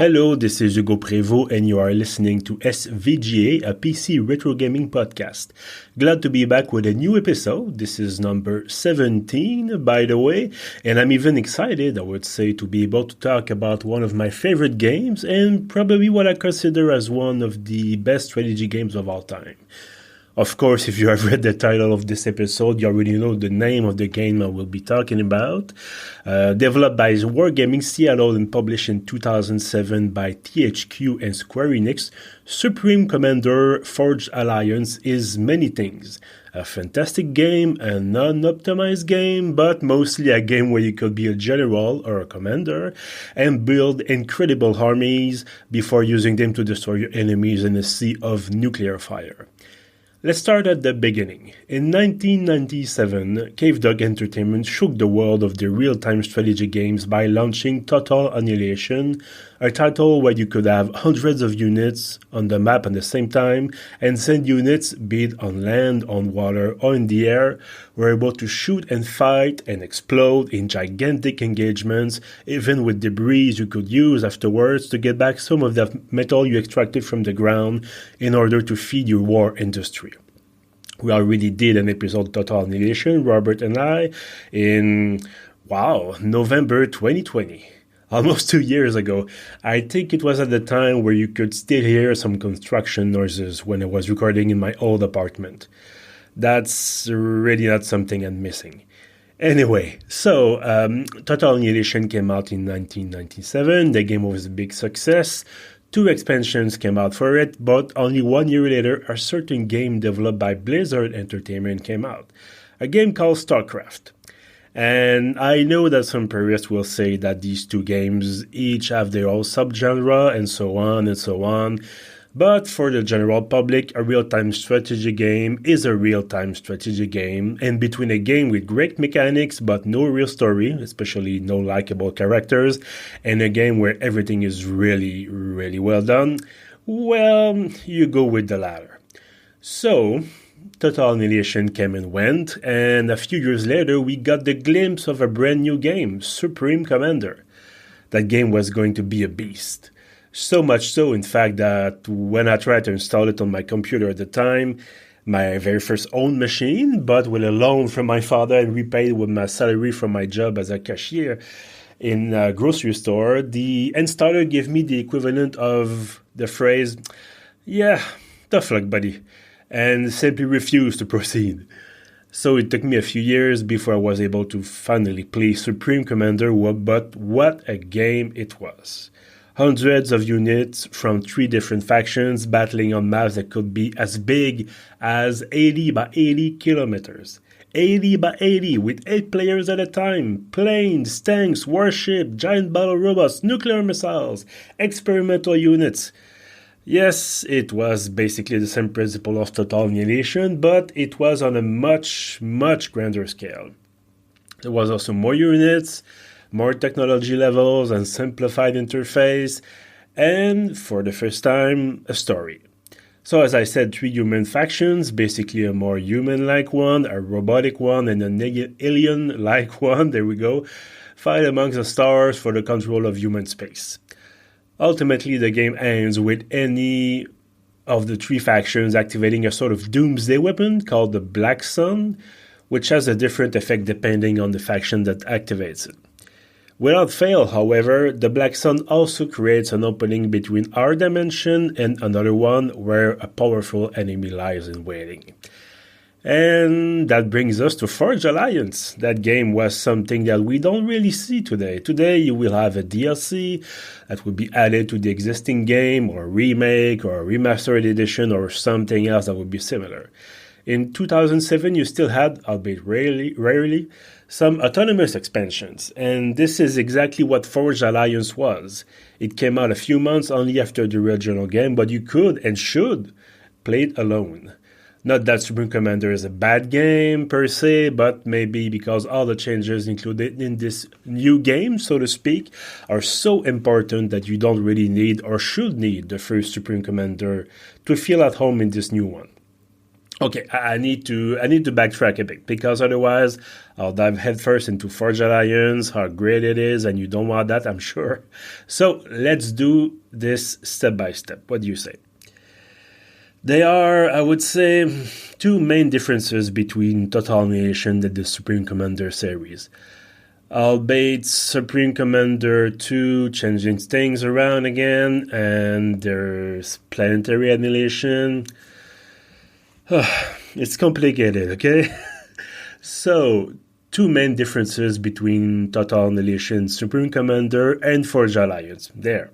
Hello, this is Hugo Prévost, and you are listening to SVGA, a PC retro gaming podcast. Glad to be back with a new episode. This is number 17, by the way, and I'm even excited, I would say, to be able to talk about one of my favorite games and probably what I consider as one of the best strategy games of all time. Of course, if you have read the title of this episode, you already know the name of the game I will be talking about. Developed by Wargaming Seattle and published in 2007 by THQ and Square Enix, Supreme Commander Forged Alliance is many things. A fantastic game, a non-optimized game, but mostly a game where you could be a general or a commander and build incredible armies before using them to destroy your enemies in a sea of nuclear fire. Let's start at the beginning. In 1997, Cavedog Entertainment shook the world of the real-time strategy games by launching Total Annihilation, a title where you could have hundreds of units on the map at the same time, and send units, be it on land, on water, or in the air, were able to shoot and fight and explode in gigantic engagements, even with debris you could use afterwards to get back some of the metal you extracted from the ground in order to feed your war industry. We already did an episode Total Annihilation, Robert and I, in, November 2020. Almost 2 years ago. I think it was at the time where you could still hear some construction noises when I was recording in my old apartment. That's really not something I'm missing. Anyway, so Total Annihilation came out in 1997. The game was a big success. 2 expansions came out for it, but only 1 year later, a certain game developed by Blizzard Entertainment came out. A game called StarCraft. And I know that some purists will say that these 2 games each have their own subgenre and so on and so on. But for the general public, a real-time strategy game is a real-time strategy game. And between a game with great mechanics but no real story, especially no likable characters, and a game where everything is really, really well done, well, you go with the latter. So, Total Annihilation came and went, and a few years later we got the glimpse of a brand new game, Supreme Commander. That game was going to be a beast. So much so, in fact, that when I tried to install it on my computer at the time, my very first own machine, but with a loan from my father and repaid with my salary from my job as a cashier in a grocery store, the installer gave me the equivalent of the phrase, "Yeah, tough luck, buddy," and simply refused to proceed. So it took me a few years before I was able to finally play Supreme Commander, but what a game it was. Hundreds of units from 3 different factions battling on maps that could be as big as 80 by 80 kilometers. 80 by 80 with 8 players at a time. Planes, tanks, warships, giant battle robots, nuclear missiles, experimental units. Yes, it was basically the same principle of Total Annihilation, but it was on a much, much grander scale. There was also more units, more technology levels and simplified interface, and for the first time, a story. So as I said, 3 human factions, basically a more human-like one, a robotic one, and an alien-like one, there we go, fight amongst the stars for the control of human space. Ultimately, the game ends with any of the 3 factions activating a sort of doomsday weapon called the Black Sun, which has a different effect depending on the faction that activates it. Without fail, however, the Black Sun also creates an opening between our dimension and another one where a powerful enemy lies in waiting. And that brings us to Forged Alliance. That game was something that we don't really see today. Today you will have a DLC that will be added to the existing game, or a remake, or a remastered edition, or something else that would be similar. In 2007 you still had, albeit rarely, some autonomous expansions, and this is exactly what Forged Alliance was. It came out a few months only after the original game, but you could and should play it alone. Not that Supreme Commander is a bad game per se, but maybe because all the changes included in this new game, so to speak, are so important that you don't really need or should need the first Supreme Commander to feel at home in this new one. Okay, I need to backtrack a bit because otherwise I'll dive headfirst into Forge Alliance, how great it is, and you don't want that, I'm sure. So let's do this step by step. What do you say? There are, I would say, two main differences between Total Annihilation and the Supreme Commander series. Albeit Supreme Commander 2 changing things around again, and there's Planetary Annihilation. It's complicated, okay? So, two main differences between Total Annihilation, Supreme Commander, and Forge Alliance. There.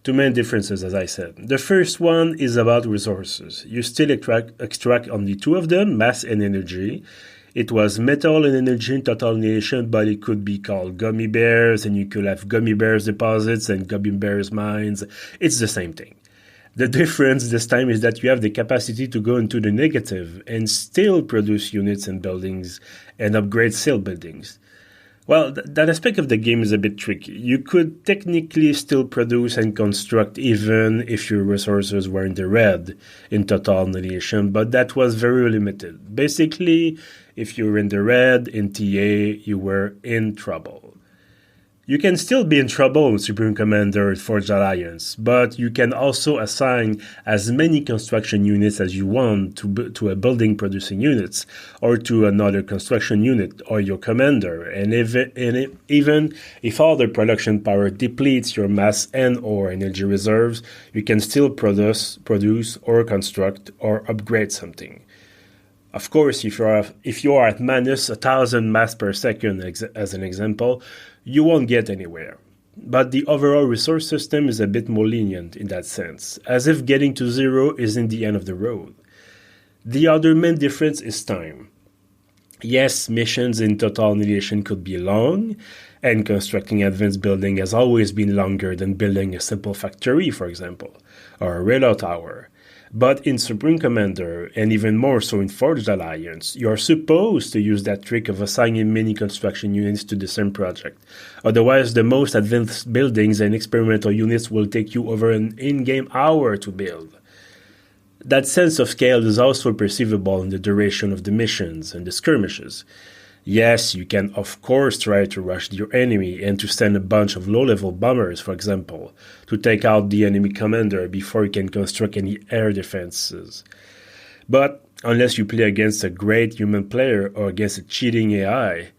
Two main differences, as I said. The first one is about resources. You still extract only two of them, mass and energy. It was metal and energy in Total Annihilation, but it could be called gummy bears, and you could have gummy bears deposits and gummy bears mines. It's the same thing. The difference this time is that you have the capacity to go into the negative and still produce units and buildings and upgrade sealed buildings. Well, that aspect of the game is a bit tricky. You could technically still produce and construct even if your resources were in the red in Total Annihilation, but that was very limited. Basically, if you were in the red in TA, you were in trouble. You can still be in trouble with Supreme Commander Forge Alliance, but you can also assign as many construction units as you want to a building producing units, or to another construction unit, or your commander, and even if all the production power depletes your mass and or energy reserves, you can still produce or construct or upgrade something. Of course, if you are at minus 1,000 mass per second, as an example, you won't get anywhere. But the overall resource system is a bit more lenient in that sense, as if getting to zero isn't the end of the road. The other main difference is time. Yes, missions in Total Annihilation could be long, and constructing advanced building has always been longer than building a simple factory, for example, or a radar tower. But in Supreme Commander, and even more so in Forged Alliance, you are supposed to use that trick of assigning many construction units to the same project. Otherwise, the most advanced buildings and experimental units will take you over an in-game hour to build. That sense of scale is also perceivable in the duration of the missions and the skirmishes. Yes, you can of course try to rush your enemy and to send a bunch of low-level bombers, for example, to take out the enemy commander before you can construct any air defenses. But unless you play against a great human player or against a cheating AI,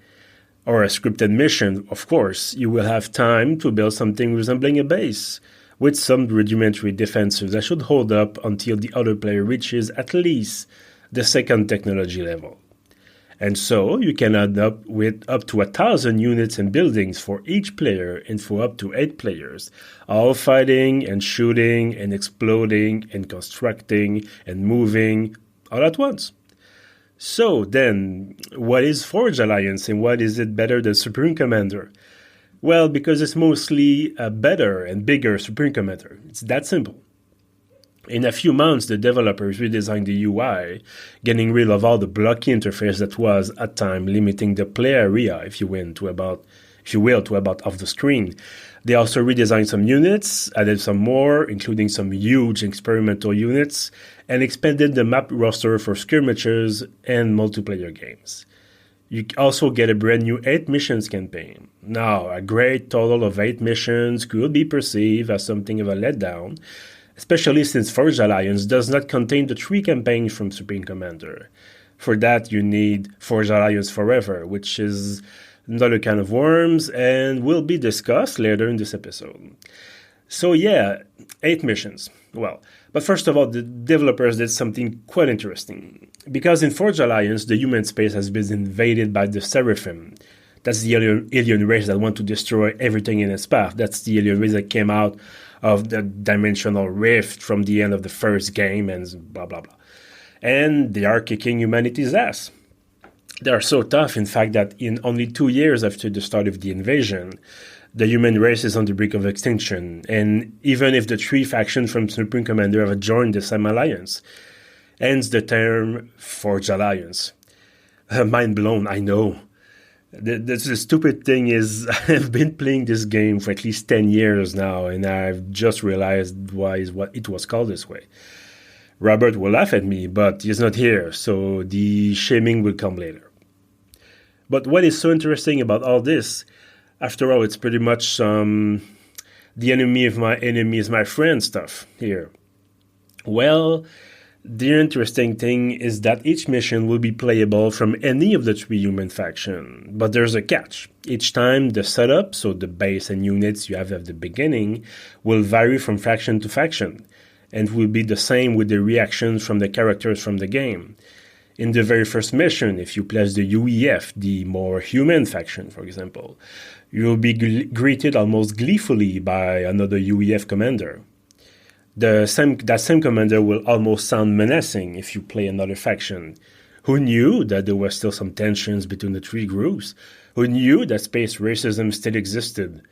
or a scripted mission, of course, you will have time to build something resembling a base, with some rudimentary defenses that should hold up until the other player reaches at least the second technology level. And so you can end up with up to 1,000 units and buildings for each player and for up to 8 players, all fighting and shooting and exploding and constructing and moving all at once. So then, what is Forge Alliance and why is it better than Supreme Commander? Well, because it's mostly a better and bigger Supreme Commander. It's that simple. In a few months, the developers redesigned the UI, getting rid of all the blocky interface that was, at times, limiting the play area, if you will, to about off the screen. They also redesigned some units, added some more, including some huge experimental units, and expanded the map roster for skirmishes and multiplayer games. You also get a brand new 8 missions campaign. Now, a great total of 8 missions could be perceived as something of a letdown, especially since Forged Alliance does not contain the 3 campaigns from Supreme Commander. For that, you need Forged Alliance Forever, which is another kind of worms and will be discussed later in this episode. So yeah, 8 missions. Well, but first of all, the developers did something quite interesting. Because in Forged Alliance, the human space has been invaded by the Seraphim. That's the alien race that want to destroy everything in its path. That's the alien race that came out of the dimensional rift from the end of the first game and blah, blah, blah. And they are kicking humanity's ass. They are so tough, in fact, that in only 2 years after the start of the invasion, the human race is on the brink of extinction. And even if the 3 factions from Supreme Commander have joined the same alliance, hence the term Forged Alliance. Mind blown, I know. The stupid thing is, I've been playing this game for at least 10 years now, and I've just realized why it was called this way. Robert will laugh at me, but he's not here, so the shaming will come later. But what is so interesting about all this, after all, it's pretty much the enemy of my enemy is my friend stuff here. Well, the interesting thing is that each mission will be playable from any of the 3 human factions, but there's a catch. Each time the setup, so the base and units you have at the beginning, will vary from faction to faction, and will be the same with the reactions from the characters from the game. In the very first mission, if you place the UEF, the more human faction, for example, you'll be greeted almost gleefully by another UEF commander. That same commander will almost sound menacing if you play another faction. Who knew that there were still some tensions between the 3 groups? Who knew that space racism still existed?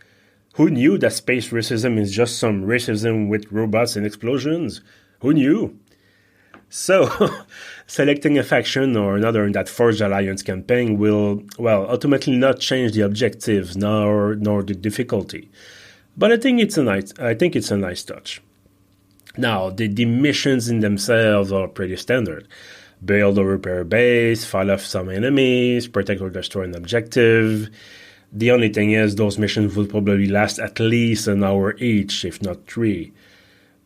Who knew that space racism is just some racism with robots and explosions? Who knew? So, selecting a faction or another in that Forged Alliance campaign will, ultimately not change the objectives nor the difficulty. But I think it's a nice touch. Now, the missions in themselves are pretty standard. Build or repair a base, fight off some enemies, protect or destroy an objective. The only thing is those missions will probably last at least an hour each, if not 3.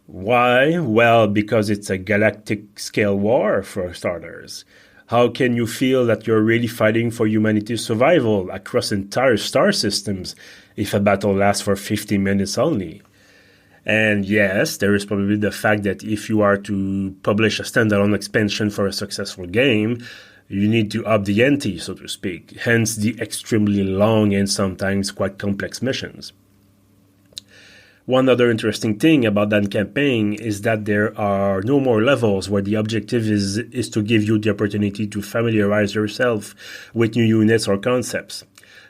Why? Well, because it's a galactic scale war, for starters. How can you feel that you're really fighting for humanity's survival across entire star systems if a battle lasts for 50 minutes only? And yes, there is probably the fact that if you are to publish a standalone expansion for a successful game, you need to up the ante, so to speak, hence the extremely long and sometimes quite complex missions. One other interesting thing about that campaign is that there are no more levels where the objective is to give you the opportunity to familiarize yourself with new units or concepts.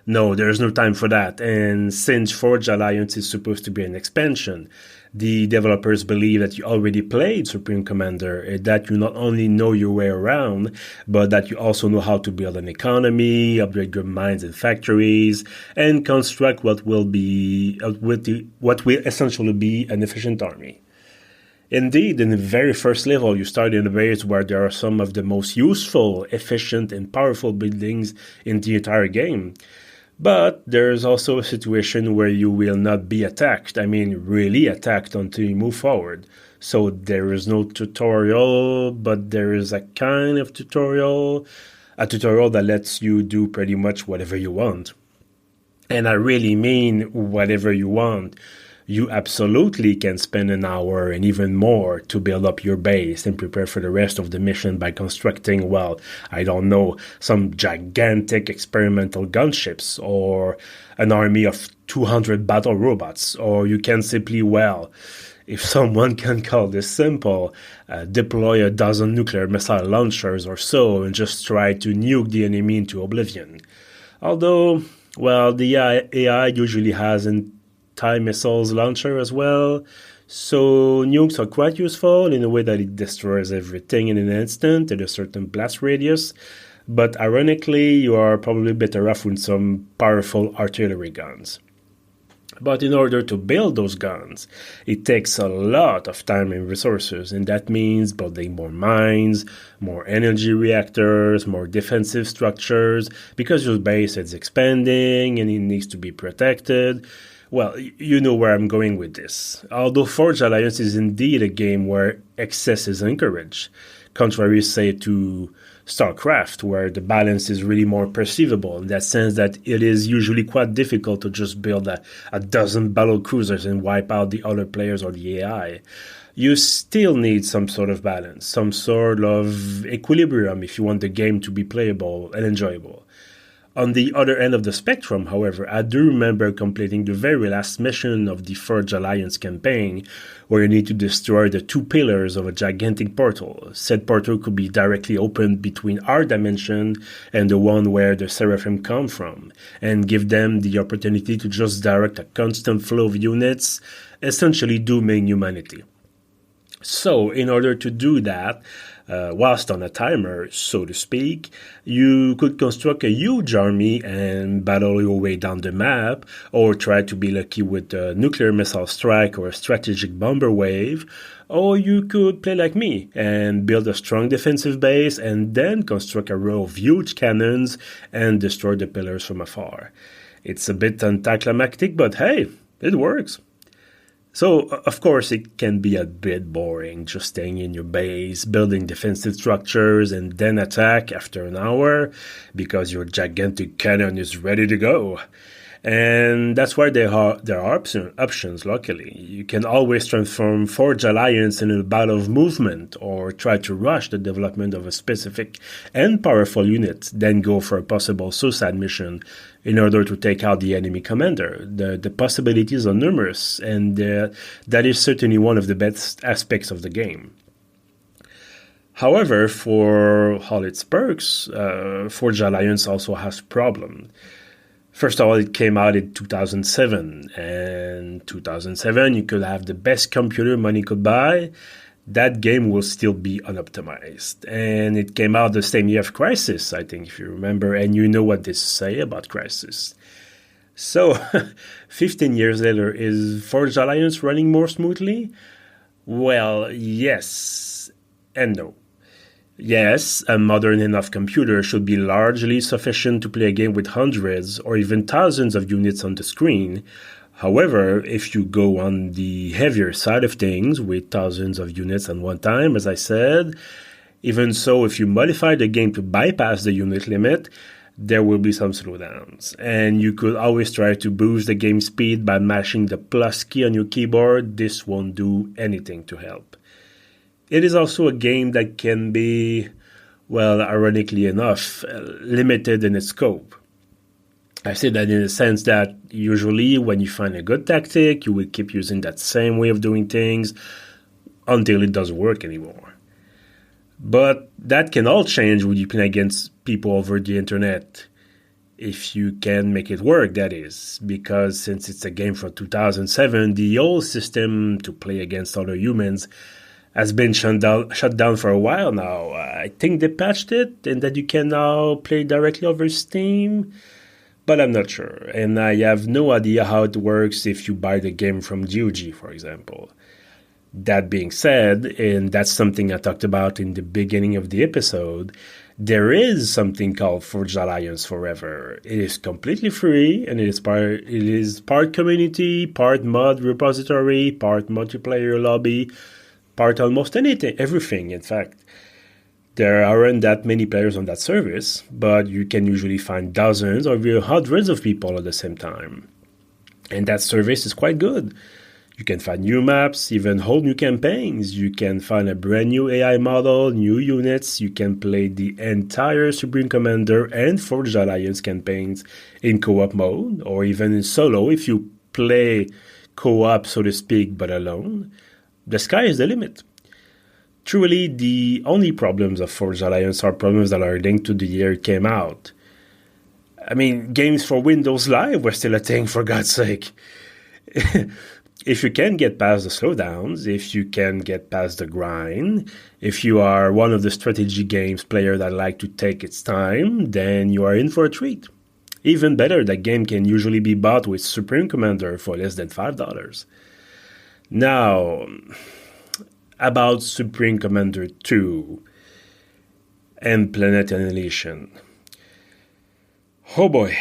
No, there's no time for that, and since Forged Alliance is supposed to be an expansion, the developers believe that you already played Supreme Commander, and that you not only know your way around, but that you also know how to build an economy, upgrade your mines and factories, and construct what will essentially be an efficient army. Indeed, in the very first level, you start in a base where there are some of the most useful, efficient, and powerful buildings in the entire game. But there's also a situation where you will not be attacked. I mean, really attacked until you move forward. So there is no tutorial, but there is a kind of tutorial. A tutorial that lets you do pretty much whatever you want. And I really mean whatever you want. You absolutely can spend an hour and even more to build up your base and prepare for the rest of the mission by constructing, some gigantic experimental gunships or an army of 200 battle robots. Or you can simply, if someone can call this simple, deploy a dozen nuclear missile launchers or so and just try to nuke the enemy into oblivion. Although, the AI usually has an anti-missiles launcher as well, so nukes are quite useful in a way that it destroys everything in an instant at a certain blast radius, but ironically you are probably better off with some powerful artillery guns. But in order to build those guns, it takes a lot of time and resources, and that means building more mines, more energy reactors, more defensive structures, because your base is expanding and it needs to be protected. Well, you know where I'm going with this. Although Forged Alliance is indeed a game where excess is encouraged, contrary, say, to StarCraft, where the balance is really more perceivable, in that sense that it is usually quite difficult to just build a dozen battle cruisers and wipe out the other players or the AI. You still need some sort of balance, some sort of equilibrium if you want the game to be playable and enjoyable. On the other end of the spectrum, however, I do remember completing the very last mission of the Forged Alliance campaign, where you need to destroy the 2 pillars of a gigantic portal. Said portal could be directly opened between our dimension and the one where the Seraphim come from, and give them the opportunity to just direct a constant flow of units, essentially dooming humanity. So, in order to do that, whilst on a timer, so to speak, you could construct a huge army and battle your way down the map, or try to be lucky with a nuclear missile strike or a strategic bomber wave, or you could play like me and build a strong defensive base and then construct a row of huge cannons and destroy the pillars from afar. It's a bit anticlimactic, but hey, it works. So, of course, it can be a bit boring just staying in your base, building defensive structures, and then attack after an hour because your gigantic cannon is ready to go. And that's why there are options, luckily. You can always transform Forge Alliance in a battle of movement or try to rush the development of a specific and powerful unit, then go for a possible suicide mission in order to take out the enemy commander. The possibilities are numerous, and that is certainly one of the best aspects of the game. However, for all its perks, Forge Alliance also has problems. First of all, it came out in 2007, and 2007, you could have the best computer money could buy. That game will still be unoptimized. And it came out the same year of Crysis, I think, if you remember, and you know what they say about Crysis. So, 15 years later, is Forge Alliance running more smoothly? Well, yes and no. Yes, a modern enough computer should be largely sufficient to play a game with hundreds or even thousands of units on the screen. However, if you go on the heavier side of things with thousands of units at one time, as I said, even so, if you modify the game to bypass the unit limit, there will be some slowdowns. And you could always try to boost the game speed by mashing the plus key on your keyboard. This won't do anything to help. It is also a game that can be, well, ironically enough, limited in its scope. I say that in the sense that usually when you find a good tactic, you will keep using that same way of doing things until it doesn't work anymore. But that can all change when you play against people over the internet. If you can make it work, that is. Because since it's a game from 2007, the old system to play against other humans has been shut down for a while now. I think they patched it and that you can now play directly over Steam, but I'm not sure. And I have no idea how it works if you buy the game from GOG, for example. That being said, and that's something I talked about in the beginning of the episode, there is something called Forge Alliance Forever. It is completely free, and it is part community, part mod repository, part multiplayer lobby, part almost everything, in fact. There aren't that many players on that service, but you can usually find dozens or even hundreds of people at the same time. And that service is quite good. You can find new maps, even whole new campaigns. You can find a brand new AI model, new units. You can play the entire Supreme Commander and Forged Alliance campaigns in co-op mode, or even in solo if you play co-op, so to speak, but alone. The sky is the limit. Truly, the only problems of Forged Alliance are problems that are linked to the year it came out. I mean, games for Windows Live were still a thing, for God's sake. If you can get past the slowdowns, if you can get past the grind, if you are one of the strategy games player that like to take its time, then you are in for a treat. Even better, that game can usually be bought with Supreme Commander for less than $5. Now, about Supreme Commander 2 and Planet Annihilation. Oh boy,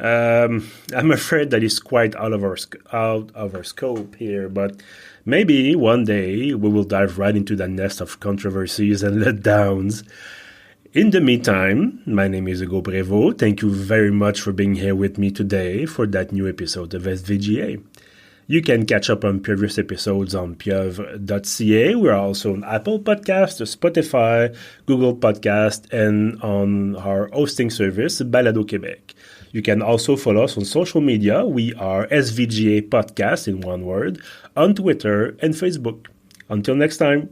I'm afraid that it's quite out of our scope here, but maybe one day we will dive right into that nest of controversies and letdowns. In the meantime, my name is Hugo Prévost. Thank you very much for being here with me today for that new episode of SVGA. You can catch up on previous episodes on pieuvre.ca. We are also on Apple Podcasts, Spotify, Google Podcasts, and on our hosting service, Balado Québec. You can also follow us on social media. We are SVGA Podcast in one word on Twitter and Facebook. Until next time.